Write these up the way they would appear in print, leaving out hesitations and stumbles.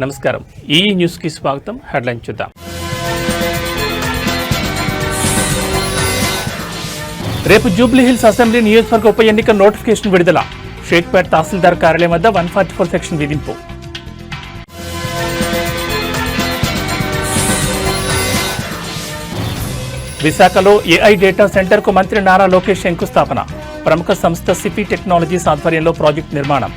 నమస్కారం ఈ న్యూస్ కి స్వాగతం. హెడ్లైన్ చూద్దాం. రేపు జూబ్లీహిల్స్ అసెంబ్లీ నియోజకవర్గ ఉప ఎన్నిక నోటిఫికేషన్ విడుదల. షేక్పేట్ తహసీల్దార్ కార్యాలయం వద్ద 144 సెక్షన్ విధింపు. విశాఖలో ఏఐ డేటా సెంటర్ కు మంత్రి నారా లోకేష్ శంకుస్థాపన. ప్రముఖ సంస్థ సిఫీ టెక్నాలజీస్ ఆధ్వర్యంలో ప్రాజెక్టు నిర్మాణం.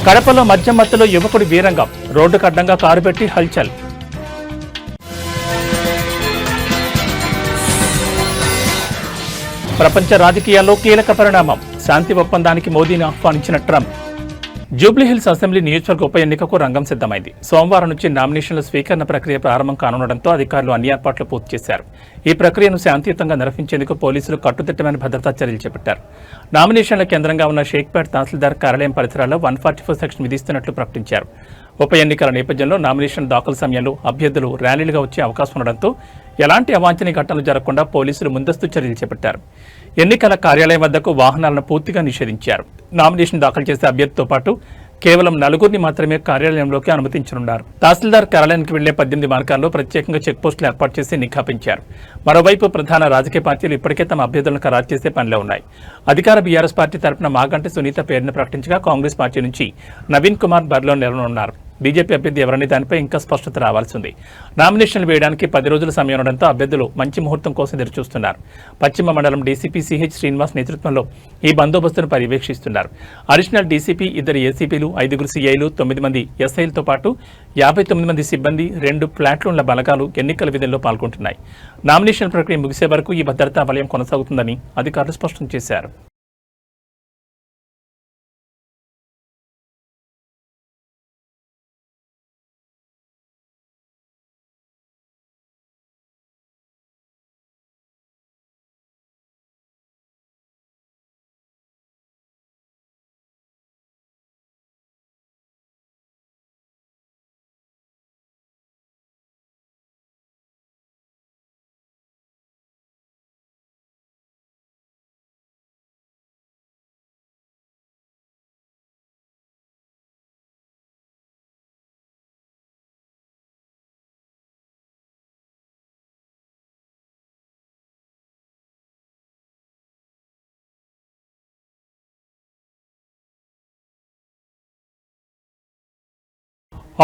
కడపలో మద్యం మత్తులో యువకుడి వీరంగం. రోడ్డుకు అడ్డంగా కారు పెట్టి హల్చల్. ప్రపంచ రాజకీయాల్లో కీలక పరిణామం. శాంతి ఒప్పందానికి మోదీని ఆహ్వానించిన ట్రంప్. జూబ్లీహిల్స్ అసెంబ్లీ నియోజకవర్గ ఉప ఎన్నికకు రంగం సిద్ధమైంది. సోమవారం నుంచి నామినేషన్ల స్వీకరణ ప్రక్రియ ప్రారంభం కానుండటంతో అధికారులు అన్ని ఏర్పాట్లు పూర్తి చేశారు. ఈ ప్రక్రియను శాంతియుతంగా నిర్వహించేందుకు పోలీసులు కట్టుదిట్టమైన భద్రతా చర్యలు చేపట్టారు. నామినేషన్ల కేంద్రంగా ఉన్న షేక్పేట్ తహసీల్దార్ కార్యాలయం పరిసరాల్లో 144 సెక్షన్ విధిస్తున్నట్లు ప్రకటించారు. ఉప ఎన్నికల నేపథ్యంలో నామినేషన్ దాఖలు సమయంలో అభ్యర్థులు ర్యాలీలుగా వచ్చే అవకాశం ఉండడంతో ఎలాంటి అవాంఛనీయ ఘటనలు జరగకుండా పోలీసులు ముందస్తు చర్యలు చేపట్టారు. ఎన్నికల కార్యాలయం వద్దకు వాహనాలను పూర్తిగా నిషేధించారు. నామినేషన్ దాఖలు చేసే అభ్యర్థితో పాటు కేవలం 4 మాత్రమే కార్యాలయంలోకి అనుమతించనున్నారు. తహసీల్దార్ కార్యాలయానికి వెళ్లే 18 మార్గాల్లో ప్రత్యేకంగా చెక్పోస్టులు ఏర్పాటు చేసి నిఘా పెంచారు. మరోవైపు ప్రధాన రాజకీయ పార్టీలు ఇప్పటికే తమ అభ్యర్థులను ఖరారు చేసే పనిలో ఉన్నాయి. అధికార బీఆర్ఎస్ పార్టీ తరపున మాగంటి సునీత పేరును ప్రకటించగా కాంగ్రెస్ పార్టీ నుంచి నవీన్ కుమార్ బరిలో నిలవనున్నారు. బీజేపీ అభ్యర్థి ఎవరనే దానిపై ఇంకా స్పష్టత రావాల్సి ఉంది. నామినేషన్లు వేయడానికి 10 రోజుల సమయం ఉండడంతో అభ్యర్థులు మంచి ముహూర్తం కోసం ఎదురుచూస్తున్నారు. పశ్చిమ మండలం డీసీపీ సిహెచ్ శ్రీనివాస్ నేతృత్వంలో ఈ బందోబస్తును పర్యవేక్షిస్తున్నారు. అడిషనల్ డీసీపీ, 2 ఏసీపీలు, 5 సీఐలు, 9 మంది ఎస్ఐలతో పాటు 59 మంది సిబ్బంది, 2 ప్లాటూన్ల బలగాలు ఎన్నికల విధుల్లో పాల్గొంటున్నాయి. నామినేషన్ ప్రక్రియ ముగిసే వరకు ఈ భద్రతా వలయం కొనసాగుతుందని అధికారులు స్పష్టం చేశారు.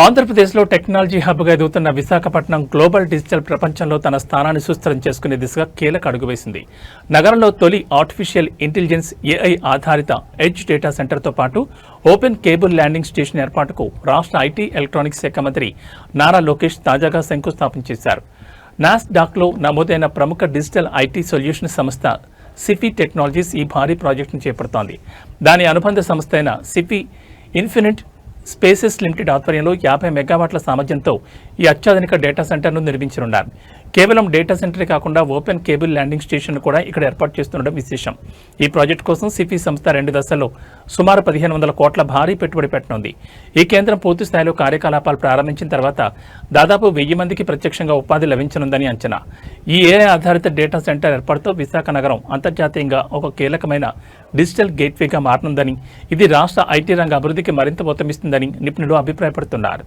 ఆంధ్రప్రదేశ్లో టెక్నాలజీ హబ్గా ఎదుగుతున్న విశాఖపట్నం గ్లోబల్ డిజిటల్ ప్రపంచంలో తన స్థానాన్ని సుస్థిరం చేసుకునే దిశగా కీలక అడుగు వేసింది. నగరంలో తొలి ఆర్టిఫిషియల్ ఇంటెలిజెన్స్ ఏఐ ఆధారిత ఎడ్జ్ డేటా సెంటర్తో పాటు ఓపెన్ కేబుల్ ల్యాండింగ్ స్టేషన్ ఏర్పాటుకు రాష్ట్ర ఐటీ ఎలక్ట్రానిక్స్ శాఖ మంత్రి నారా లోకేష్ తాజాగా శంకుస్థాపన చేశారు. నాస్డాక్లో నమోదైన ప్రముఖ డిజిటల్ ఐటీ సొల్యూషన్ సంస్థ సిఫీ టెక్నాలజీస్ ఈ భారీ ప్రాజెక్టును చేపడుతోంది. దాని అనుబంధ సంస్థ అయిన సిఫీ ఇన్ఫినిట్ స్పేసెస్ లిమిటెడ్ ఆధ్వర్యంలో 50 మెగావాట్ల సామర్థ్యంతో ఈ అత్యాధునిక డేటా సెంటర్ను నిర్మించనున్నారు. కేవలం డేటా సెంటరే కాకుండా ఓపెన్ కేబుల్ ల్యాండింగ్ స్టేషన్ కూడా ఇక్కడ ఏర్పాటు చేస్తుండడం విశేషం. ఈ ప్రాజెక్టు కోసం సిఫీ సంస్థ 2 దశల్లో సుమారు 1500 కోట్ల భారీ పెట్టుబడి పెట్టనుంది. ఈ కేంద్రం పూర్తి స్థాయిలో కార్యకలాపాలు ప్రారంభించిన తర్వాత దాదాపు 1000 మందికి ప్రత్యక్షంగా ఉపాధి లభించనుందని అంచనా. ఈ ఏఐ ఆధారిత డేటా సెంటర్ ఏర్పాటుతో విశాఖ నగరం అంతర్జాతీయంగా ఒక కీలకమైన డిజిటల్ గేట్వేగా మారనుందని, ఇది రాష్ట్ర ఐటీ రంగ అభివృద్ధికి మరింత ఊతమిస్తుందని నిపుణులు అభిప్రాయపడుతున్నారు.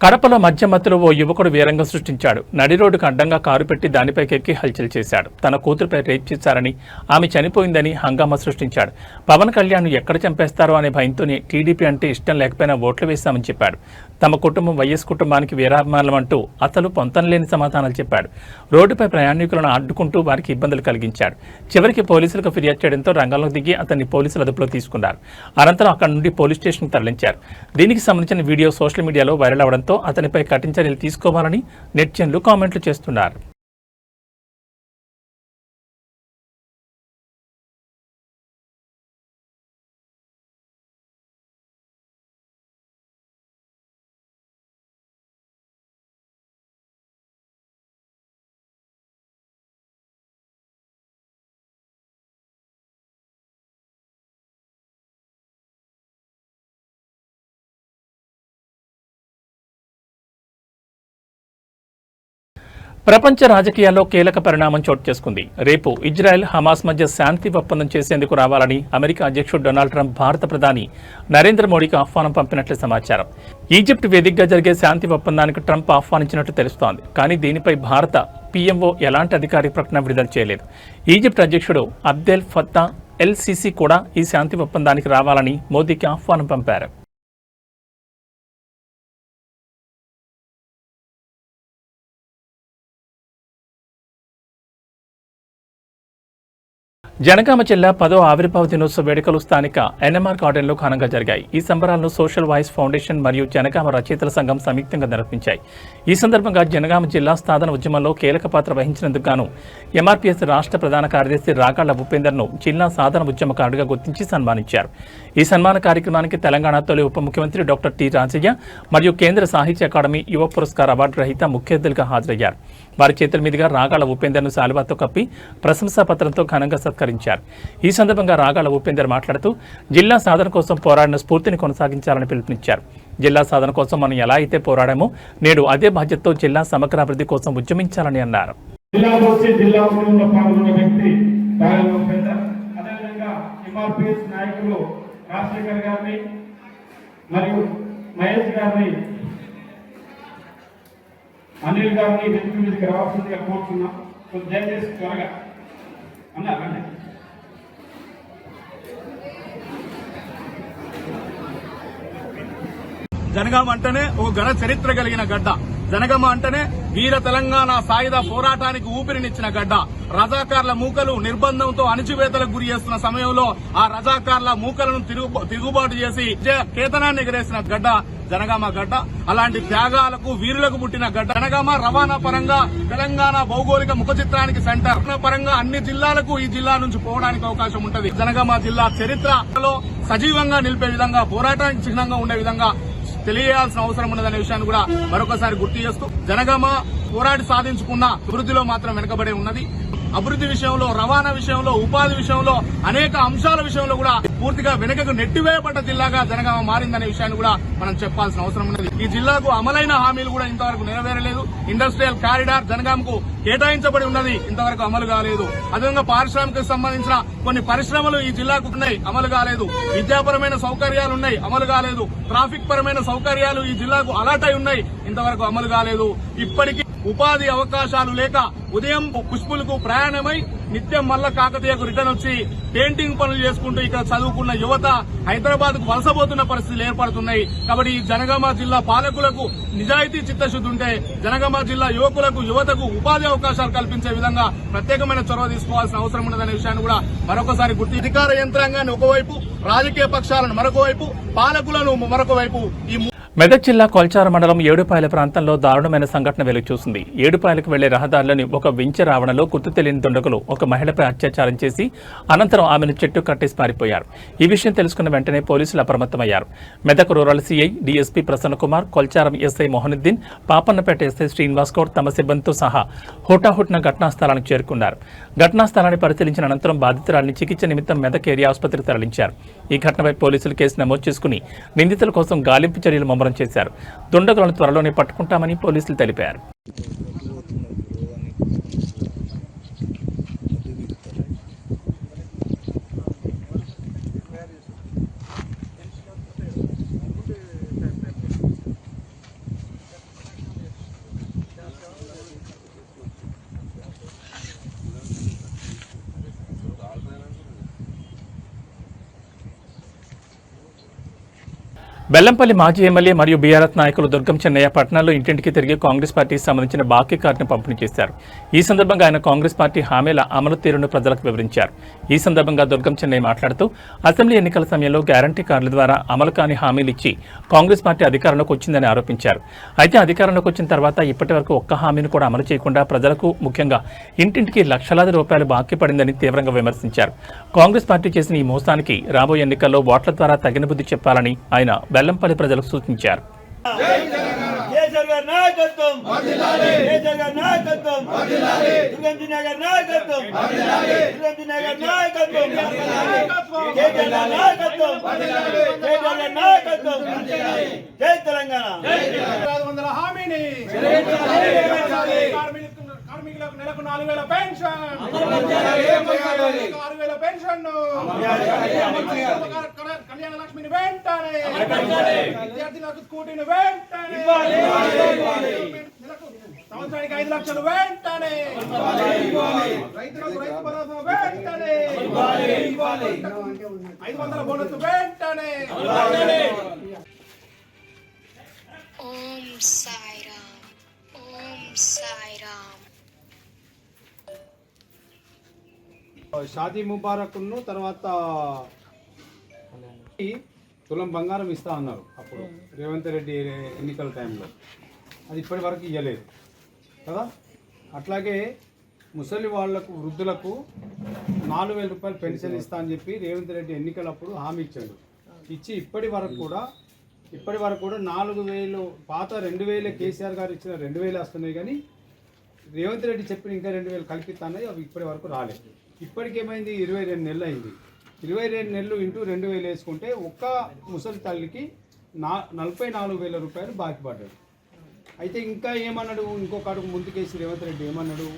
కడపలో మద్యం మత్తులో ఓ యువకుడు వీరంగం సృష్టించాడు. నడి రోడ్డుకు అడ్డంగా కారు పెట్టి దానిపైకెక్కి హల్చల్ చేశాడు. తన కూతురుపై రేప్ చేశారని, ఆమె చనిపోయిందని హంగామా సృష్టించాడు. పవన్ కళ్యాణ్ ఎక్కడ చంపేస్తారో అనే భయంతోనే టీడీపీ అంటే ఇష్టం లేకపోయినా ఓట్లు వేశామని చెప్పాడు. తమ కుటుంబం వైఎస్ కుటుంబానికి వీరాభిమానులం అంటూ అతను పొంతనలేని సమాధానాలు చెప్పాడు. రోడ్డుపై ప్రయాణికులను అడ్డుకుంటూ వారికి ఇబ్బందులు కలిగించాడు. చివరికి పోలీసులకు ఫిర్యాదు చేయడంతో రంగంలో దిగి అతన్ని పోలీసులు అదుపులో తీసుకున్నారు. అనంతరం అక్కడి నుండి పోలీస్ స్టేషన్కు తరలించారు. దీనికి సంబంధించిన వీడియో సోషల్ మీడియాలో వైరల్ అవడంతో అతనిపై కఠిన చర్యలు తీసుకోవాలని నెటిజన్లు కామెంట్లు చేస్తున్నారు. ప్రపంచ రాజకీయాల్లో కీలక పరిణామం చోటు చేసుకుంది. రేపు ఇజ్రాయెల్ హమాస్ మధ్య శాంతి ఒప్పందం చేసేందుకు రావాలని అమెరికా అధ్యక్షుడు డొనాల్డ్ ట్రంప్ భారత ప్రధాని నరేంద్ర మోడీకి ఆహ్వానం పంపినట్లు సమాచారం. ఈజిప్ట్ వేదికగా జరిగే శాంతి ఒప్పందానికి ట్రంప్ ఆహ్వానించినట్లు తెలుస్తోంది. కానీ దీనిపై భారత పీఎంఓ ఎలాంటి అధికారిక ప్రకటన విడుదల చేయలేదు. ఈజిప్ట్ అధ్యక్షుడు అబ్దెల్ ఫత్తా ఎల్ సిసి కూడా ఈ శాంతి ఒప్పందానికి రావాలని మోదీకి ఆహ్వానం పంపారు. జనగామ జిల్లా 10వ ఆవిర్భావ దినోత్సవ వేడుకలు స్థానిక ఎన్ఎంఆర్ గార్డెన్లో ఘనంగా జరిగాయి. ఈ సంబరాలను సోషల్ వాయిస్ ఫౌండేషన్ మరియు జనగామ రచయితల సంఘం సంయుక్తంగా నిర్వహించాయి. ఈ సందర్భంగా జనగామ జిల్లా సాధన ఉద్యమంలో కీలక పాత్ర వహించినందుకు గాను ఎంఆర్పీఎస్ రాష్ట్ర ప్రధాన కార్యదర్శి రాగాళ్ల ఉపేందర్ను జిల్లా సాధన ఉద్యమకారుడిగా గుర్తించి సన్మానించారు. ఈ సన్మాన కార్యక్రమానికి తెలంగాణ తొలి ఉప ముఖ్యమంత్రి డాక్టర్ టి రాజయ్య మరియు కేంద్ర సాహిత్య అకాడమీ యువ పురస్కార్ అవార్డు రహిత ముఖ్య అతిథులుగా హాజరయ్యారు. వారి చేతుల మీదుగా రాగాళ్ల ఉపేందర్ను శాలువాతో కప్పి ప్రశంసా పత్రంతో ఘనంగా సత్కరించారు. ఈ సందర్భంగా రాగాళ్ల ఉపేందర్ మాట్లాడుతూ జిల్లా సాధన కోసం పోరాడిన స్ఫూర్తిని కొనసాగించాలని పిలుపునిచ్చారు. జిల్లా సాధన కోసం మనం ఎలా అయితే పోరాడామో నేడు అదే బాధ్యతతో జిల్లా సమగ్రాభివృద్ధి కోసం ఉద్యమించాలని అన్నారు. అనిల్ గారిని వెతుకు మీదకి రావాల్సిందిగా కోరుతున్నాం. దయచేసి త్వరగా అన్నారండి. జనగామ అంటేనే ఒక ఘన చరిత్ర కలిగిన గడ్డ. జనగామ అంటేనే వీర తెలంగాణ సాయుధ పోరాటానికి ఊపిరినిచ్చిన గడ్డ. రజాకార్ల మూకలు నిర్బంధంతో అణిచివేతలకు గురి చేస్తున్న సమయంలో ఆ రజాకార్ల మూకలను తిరుగుబాటు చేసి కేతనాన్ని ఎగరేసిన గడ్డ జనగామ గడ్డ. అలాంటి త్యాగాలకు వీరులకు పుట్టిన గడ్డ జనగామ. రవాణా పరంగా తెలంగాణ భౌగోళిక ముఖ చిత్రానికి సెంటర్. పరంగా అన్ని జిల్లాలకు ఈ జిల్లా నుంచి పోవడానికి అవకాశం ఉంటది. జనగామ జిల్లా చరిత్రలో సజీవంగా నిలిపే విధంగా, పోరాటానికి చిహ్నంగా ఉండే విధంగా తెలియాల్సిన అవసరం ఉన్నదనే విషయాన్ని కూడా మరొకసారి గుర్తు చేస్తూ జనగామ పోరాడి సాధించుకున్న అభివృద్ధిలో మాత్రం వెనుకబడి ఉన్నది. అభివృద్ధి విషయంలో, రవాణా విషయంలో, ఉపాధి విషయంలో, అనేక అంశాల విషయంలో కూడా పూర్తిగా వెనుకకు నెట్టివేయబడ్డ జిల్లాగా జనగామ మారిందనే విషయాన్ని కూడా మనం చెప్పాల్సిన అవసరం ఉన్నది. ఈ జిల్లాకు అమలైన హామీలు కూడా ఇంతవరకు నెరవేరలేదు. ఇండస్ట్రియల్ కారిడార్ జనగామకు కేటాయించబడి ఉన్నది, ఇంతవరకు అమలు కాలేదు. అదేవిధంగా పారిశ్రామిక సంబంధించిన కొన్ని పరిశ్రమలు ఈ జిల్లాకు ఉన్నాయి, అమలు కాలేదు. విద్యాపరమైన సౌకర్యాలు ఉన్నాయి, అమలు కాలేదు. ట్రాఫిక్ పరమైన సౌకర్యాలు ఈ జిల్లాకు అలాట్ అయి ఉన్నాయి, ఇంతవరకు అమలు కాలేదు. ఇప్పటికీ ఉపాధి అవకాశాలు లేక ఉదయం పుష్పులకు ప్రయాణమై నిత్యం మల్ల కాకతీయకు రిటర్న్ వచ్చి పెయింటింగ్ పనులు చేసుకుంటూ ఇక్కడ చదువుకున్న యువత హైదరాబాద్ కు వలసపోతున్న పరిస్థితులు ఏర్పడుతున్నాయి. కాబట్టి ఈ జనగామ జిల్లా పాలకులకు నిజాయితీ చిత్తశుద్ధి ఉంటే జనగామ జిల్లా యువకులకు, యువతకు ఉపాధి అవకాశాలు కల్పించే విధంగా ప్రత్యేకమైన చొరవ తీసుకోవాల్సిన అవసరం ఉన్నదనే విషయాన్ని కూడా మరొకసారి గుర్తు. అధికార యంత్రాంగాన్ని ఒకవైపు, రాజకీయ పక్షాలను మరొక వైపు, పాలకులను మరొక వైపు ఈ మెదక్ జిల్లా కొల్చార మండలం ఏడుపాయల ప్రాంతంలో దారుణమైన సంఘటన వెలుగు చూసింది. ఏడుపాయలకు వెళ్లే రహదారులని ఒక వించె రావణలో గుర్తు తెలియని దుండగులు ఒక మహిళపై అత్యాచారం చేసి అనంతరం ఆమెను చెట్టు కట్టేసి పారిపోయారు. ఈ విషయం తెలుసుకున్న వెంటనే పోలీసులు అప్రమత్తమయ్యారు. Medak rural CI DSP Prasanna Kumar, Kolcharam SI Mohanuddin, Papannapet SI Srinivas Goud తమ సిబ్బందితో సహా హుటాహుటిన ఘటనా స్థలానికి చేరుకున్నారు. ఘటనా స్థలాన్ని పరిశీలించిన అనంతరం బాధితురాలిని చికిత్స నిమిత్తం మెదక్ ఏరియా ఆసుపత్రికి తరలించారు. ఈ ఘటనపై పోలీసులు కేసు నమోదు చేసుకుని నిందితుల కోసం గాలింపు చర్యలు ముమ్మరం చేశారు. దుండగులను త్వరలోనే పట్టుకుంటామని పోలీసులు తెలిపారు. బెల్లంపల్లి మాజీ ఎమ్మెల్యే మరియు బీఆర్ఎస్ నాయకులు దుర్గం చెన్నయ్య పట్టణంలో ఇంటింటికి తిరిగి కాంగ్రెస్ పార్టీకి సంబంధించిన బాకీ కార్డును పంపిణీ చేశారు. ఈ సందర్భంగా ఆయన కాంగ్రెస్ పార్టీ హామీల అమలు తీరును ప్రజలకు వివరించారు. ఈ సందర్భంగా దుర్గం చెన్నయ్య మాట్లాడుతూ అసెంబ్లీ ఎన్నికల సమయంలో గ్యారంటీ కార్డుల ద్వారా అమలు కాని హామీలు ఇచ్చి కాంగ్రెస్ పార్టీ అధికారంలోకి వచ్చిందని ఆరోపించారు. అయితే అధికారంలోకి వచ్చిన తర్వాత ఇప్పటి వరకు ఒక్క హామీని కూడా అమలు చేయకుండా ప్రజలకు ముఖ్యంగా ఇంటింటికి లక్షలాది రూపాయలు బాకీ పడిందని తీవ్రంగా విమర్శించారు. కాంగ్రెస్ పార్టీ చేసిన ఈ మోసానికి రాబోయే ఎన్నికల్లో ఓట్ల ద్వారా తగిన బుద్ధి చెప్పాలని ఆయన బెల్లంపల్లి ప్రజలకు సూచించారు. కార్మికులకు నెలకు 4,000 పెన్షన్, 6,000 పెన్షన్, కళ్యాణ లక్ష్మిని వెంటనే, విద్యార్థులకు స్కూటీని వెంటనే, సంవత్సరానికి 5 లక్షలు వెంటనే, రైతులకు రైతు భరోసా వెంటనే, 500 బోనస్ వెంటనే. ఓం సాయిరామ్, ఓం సాయిరామ్. షాదీ ముబారక్ను తర్వాత తులం బంగారం ఇస్తా అన్నారు అప్పుడు రేవంత్ రెడ్డి ఎన్నికల టైంలో. అది ఇప్పటి వరకు ఇవ్వలేదు కదా. అట్లాగే ముసలి వాళ్లకు వృద్ధులకు 4,000 రూపాయలు పెన్షన్ ఇస్తా అని చెప్పి రేవంత్ రెడ్డి ఎన్నికలప్పుడు హామీ ఇచ్చాడు. ఇచ్చి ఇప్పటి వరకు కూడా 4,000 పాత 2,000 కేసీఆర్ గారు ఇచ్చిన 2,000 వస్తున్నాయి, కానీ రేవంత్ రెడ్డి చెప్పిన ఇంకా 2,000 కల్పిస్తానని అవి ఇప్పటి వరకు రాలేదు. ఇప్పటికేమైంది, 22 నెలలు అయింది. 22 నెలలు ఇంటూ 2,000 వేసుకుంటే ఒక్క ముసలి తల్లికి 44,000 రూపాయలు బాకీ పడ్డాడు. అయితే ఇంకా ఏమన్నాడు, ఇంకొక అడుగు ముందుకేసి రేవంత్ రెడ్డి ఏమన్నాడు,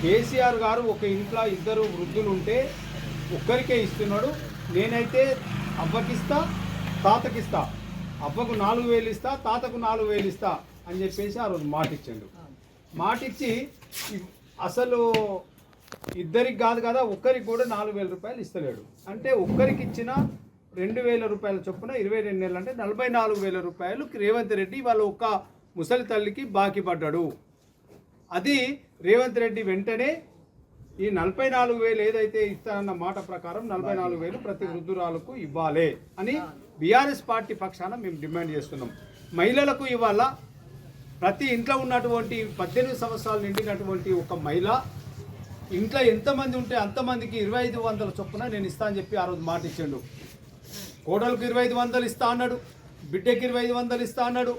కేసీఆర్ గారు ఒక ఇంట్లో 2 వృద్ధులు ఉంటే ఒక్కరికే ఇస్తున్నాడు, నేనైతే అవ్వకిస్తా తాతకిస్తా, అవ్వకు 4,000 ఇస్తా తాతకు 4,000 ఇస్తా అని చెప్పేసి ఆ రోజు మాట ఇచ్చాడు. మాట ఇచ్చి అసలు ఇద్దరికి కాదు కదా, ఒక్కరికి కూడా 4,000 రూపాయలు ఇస్తలేడు. అంటే ఒక్కరికి ఇచ్చిన 2,000 రూపాయల చొప్పున 22 నెలలు అంటే 44,000 రూపాయలు రేవంత్ రెడ్డి వాళ్ళ ఒక్క ముసలి తల్లికి బాకీ పడ్డాడు. అది రేవంత్ రెడ్డి వెంటనే ఈ 44,000 ఏదైతే ఇస్తానన్న మాట ప్రకారం 44,000 ప్రతి వృద్ధురాలకు ఇవ్వాలి అని బీఆర్ఎస్ పార్టీ పక్షాన మేము డిమాండ్ చేస్తున్నాం. మహిళలకు ఇవాళ ప్రతి ఇంట్లో ఉన్నటువంటి 18 సంవత్సరాలు నిండినటువంటి ఒక మహిళ ఇంట్లో ఎంతమంది ఉంటే అంతమందికి 2,500 చొప్పున నేను ఇస్తా అని చెప్పి ఆ రోజు మాట ఇచ్చాడు. కోడలకు 2,500 ఇస్తా అన్నాడు, బిడ్డకి 2,500 ఇస్తా అన్నాడు,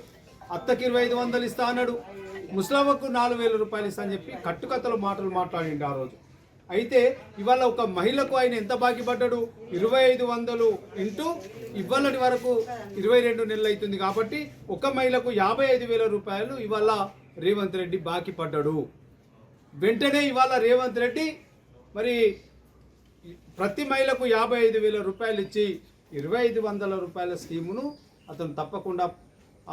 అత్తకి 2,500 ఇస్తా అన్నాడు, ముస్లాంకు 4,000 రూపాయలు ఇస్తా అని చెప్పి కట్టుకథలు మాటలు మాట్లాడిండు ఆ రోజు. అయితే ఇవాళ ఒక మహిళకు ఆయన ఎంత బాకీ పడ్డాడు, 2,500 ఇంటూ ఇవాళటి వరకు 22 నెలలు అవుతుంది కాబట్టి ఒక మహిళకు 55,000 రూపాయలు ఇవాళ రేవంత్ రెడ్డి బాకీ పడ్డాడు. వెంటనే ఇవాళ రేవంత్ రెడ్డి మరి ప్రతి మహిళకు 55,000 రూపాయలు ఇచ్చి 2,500 రూపాయల స్కీమును అతను తప్పకుండా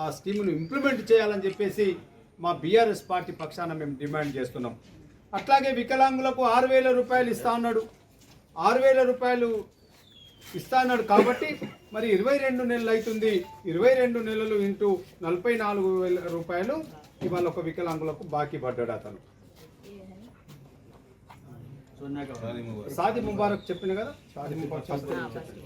ఆ స్కీమును ఇంప్లిమెంట్ చేయాలని చెప్పేసి మా బీఆర్ఎస్ పార్టీ పక్షాన మేము డిమాండ్ చేస్తున్నాం. అట్లాగే వికలాంగులకు 6,000 రూపాయలు ఇస్తా అన్నాడు, 6,000 రూపాయలు ఇస్తా అన్నాడు కాబట్టి మరి 22 నెలలు అవుతుంది, 22 నెలలు ఇంటూ 44,000 రూపాయలు ఇవాళ ఒక వికలాంగులకు బాకీ పడ్డాడు అతను. షాదీ ముబారక్ చెప్పిన కదా, షాదీ ముబారక్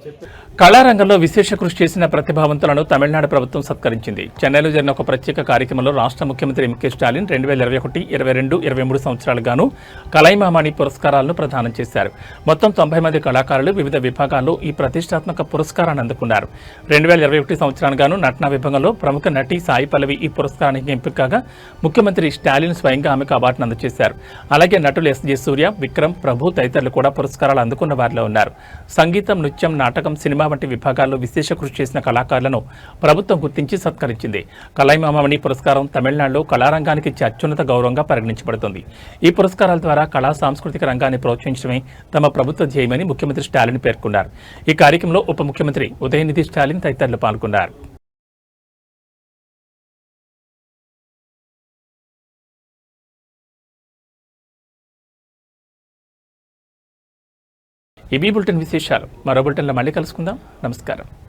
చెప్పి కళారంగంలో విశేష కృషి చేసిన ప్రతిభావంతులను తమిళనాడు ప్రభుత్వం సత్కరించింది. చెన్నైలో జరిగిన ఒక ప్రత్యేక కార్యక్రమంలో రాష్ట్ర ముఖ్యమంత్రి ఎంకే స్టాలిన్ 2021, 22, 23 సంవత్సరాలకు గాను కలైమామణి పురస్కారాలను ప్రదానం చేశారు. మొత్తం 90 మంది కళాకారులు వివిధ విభాగాల్లో ఈ ప్రతిష్టాత్మక పురస్కారాన్ని అందుకున్నారు. 2021 సంవత్సరానికి గాను నటనా విభాగంలో ప్రముఖ నటి సాయి పల్లవి ఈ పురస్కారానికి ఎంపిక కాగా ముఖ్యమంత్రి స్టాలిన్ స్వయంగా ఆమెకు అవార్డును అందజేశారు. అలాగే నటులు ఎస్జే సూర్య, విక్రమ్, ప్రభు తదితరులు కూడా పురస్కారాలు అందుకున్న వారిలో ఉన్నారు. సంగీతం, నృత్యం, నాటకం, సినిమా వంటి విభాగాల్లో విశేష కృషి చేసిన కళాకారులను ప్రభుత్వం గుర్తించి సత్కరించింది. కలైమామణి పురస్కారం తమిళనాడులో కళారంగానికి ఇచ్చే అత్యున్నత గౌరవంగా పరిగణించబడుతుంది. ఈ పురస్కారాల ద్వారా కళా సాంస్కృతిక రంగాన్ని ప్రోత్సహించడమే తమ ప్రభుత్వ ధ్యేయమని ముఖ్యమంత్రి స్టాలిన్ పేర్కొన్నారు. ఈ కార్యక్రమంలో ఉప ముఖ్యమంత్రి ఉదయనిధి స్టాలిన్ తదితరులు పాల్గొన్నారు. ఈ బులెటిన్ విశేషాలు మరో బులెటిన్లో మళ్ళీ కలుసుకుందాం. నమస్కారం.